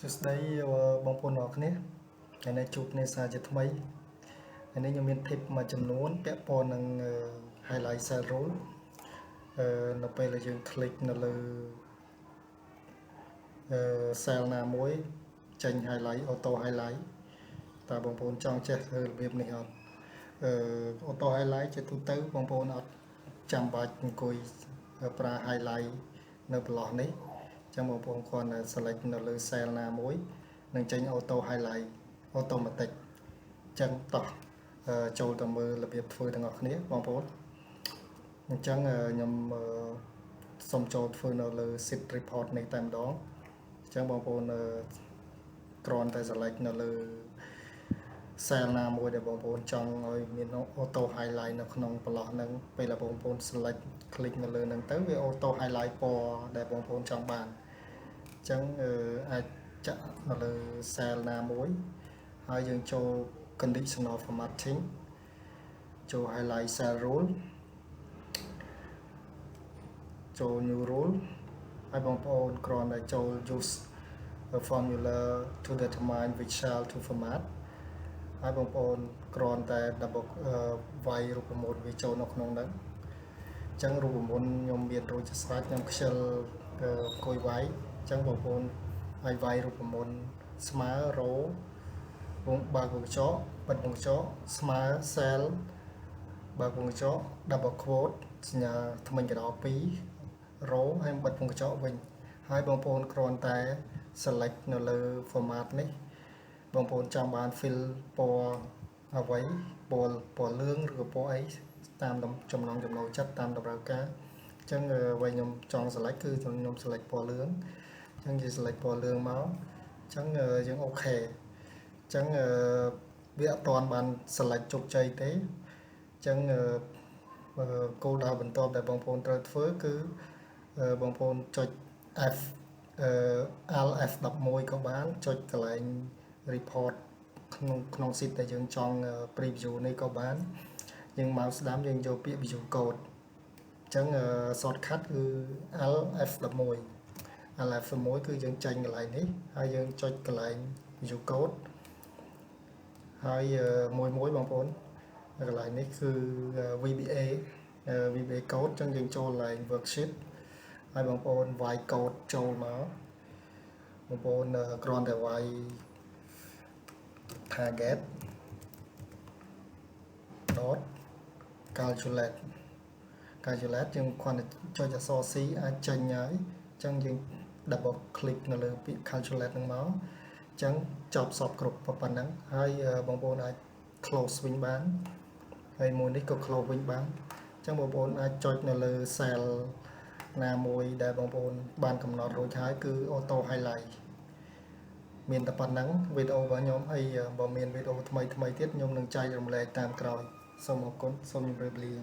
សួស្តីបងប្អូនទាំងអស់គ្នាថ្ងៃនេះជួបគ្នាសារជាថ្មីថ្ងៃនេះខ្ញុំមាន tip មួយចំនួនពាក់ព័ន្ធនឹង highlight cell rule នៅពេលដែលយើង click នៅលើ cell ណាមួយចេញ highlight auto highlight តើបងប្អូនចង់ចេះធ្វើរបៀបនេះអត់auto highlight ជាទូទៅបងប្អូនអត់ចាំបាច់អង្គុយប្រើ highlight នៅប្រឡោះនេះចឹងបងប្អូនគ្រាន់តែ select នៅលើ cell ណាមួយនឹងចេញ auto highlight automatic ចឹងតោះចូលទៅមើលរបៀបធ្វើទាំងអស់គ្នាបងប្អូនអញ្ចឹងខ្ញុំសូមចូលធ្វើនៅលើ sheet report នេះតែម្ដងអញ្ចឹងបងប្អូនគ្រាន់តែ select នៅលើ cell ណាមួយដែលបងប្អូនចង់ឲ្យមាន auto highlight នៅក្នុងប្រឡោះហ្នឹងពេលដែលបងប្អូន select click នៅលើហ្នឹងទៅវា auto highlight ពណ៌ដែលបងប្អូនចង់បានអញ្ចឹងអាចចាក់នៅលើ cell ណាមួយហើយយើងចូល conditional formatting ចូល highlight cell rule ចូល new rule ហើយបងប្អូនគ្រាន់តែចូល use a formula to determine which cell to format ហើយបងប្អូនគ្រាន់តែ double វាយរូបមន្តវាចូលនៅក្នុងហ្នឹងអញ្ចឹងរូបមន្តខ្ញុំមានរួចជាស្រេចខ្ញុំខ្ជិលអង្គុយវាយអញ្ចឹងបងប្អូនឲ្យវាយរូបមន្តស្មើ row វងបើកវងកញ្ចក់បិទវងកញ្ចក់ស្មើ cell បើកវងកញ្ចក់ double quote សញ្ញាថ្មិញកណ្ដោ2 row ហើយបិទវងកញ្ចក់វិញហើយបងប្អូនគ្រាន់តែ select នៅលើ format នេះបងប្អូនចង់បាន fill ពណ៌អ្វីពណ៌លឿងឬពណ៌អីតាមចំណង់ចំណូលចិត្តតាមតម្រូវការអញ្ចឹងអ្វីខ្ញុំចង់ select គឺខ្ញុំ select ពណ៌លឿងអញ្ចឹងយើង select ពណ៌លឿងមកអញ្ចឹងយើងអូខេអញ្ចឹងវាអត់ទាន់បាន select ជោគជ័យទេអញ្ចឹងគោលដៅបន្ទាប់ដែលបងប្អូនត្រូវធ្វើគឺបងប្អូនចុច F Alt F11 ក៏បានចុចកន្លែង report ក្នុង sheet ដែលយើងចង់ preview នេះក៏បានយើង mouse ស្ដាំយើងយកពាក្យ view code អញ្ចឹង shortcut គឺ Alt F11 Alt F11 គឺយើងចេញកន្លែងនេះហើយយើងចុចកន្លែង view code ហើយមួយបងប្អូនកន្លែងនេះគឺ VBA code អញ្ចឹងយើងចូលកន្លែង worksheet ហើយបងប្អូនវាយ code ចូលមកបងប្អូនគ្រាន់តែវាយ target dot calculate យើងគ្រាន់តែចុចអក្សរ C អាចចេញហើយអញ្ចឹងយើង double click នៅលើពាក្យ calculate ហ្នឹងមកអញ្ចឹងចប់សពគ្រប់ប៉ុណ្ណឹងហើយបងប្អូនអាច close វិញបានហើយមួយនេះក៏ close វិញបានអញ្ចឹងបងប្អូនអាចចុចនៅលើ cell ណាមួយដែលបងប្អូនបានកំណត់រួចហើយគឺ auto highlight មានតែប៉ុណ្ណឹងវីដេអូរបស់ខ្ញុំហើយបើមានវីដេអូថ្មីទៀតខ្ញុំនឹងចែករំលែកតាមក្រោយសូមអរគុណសូមជម្រាបលា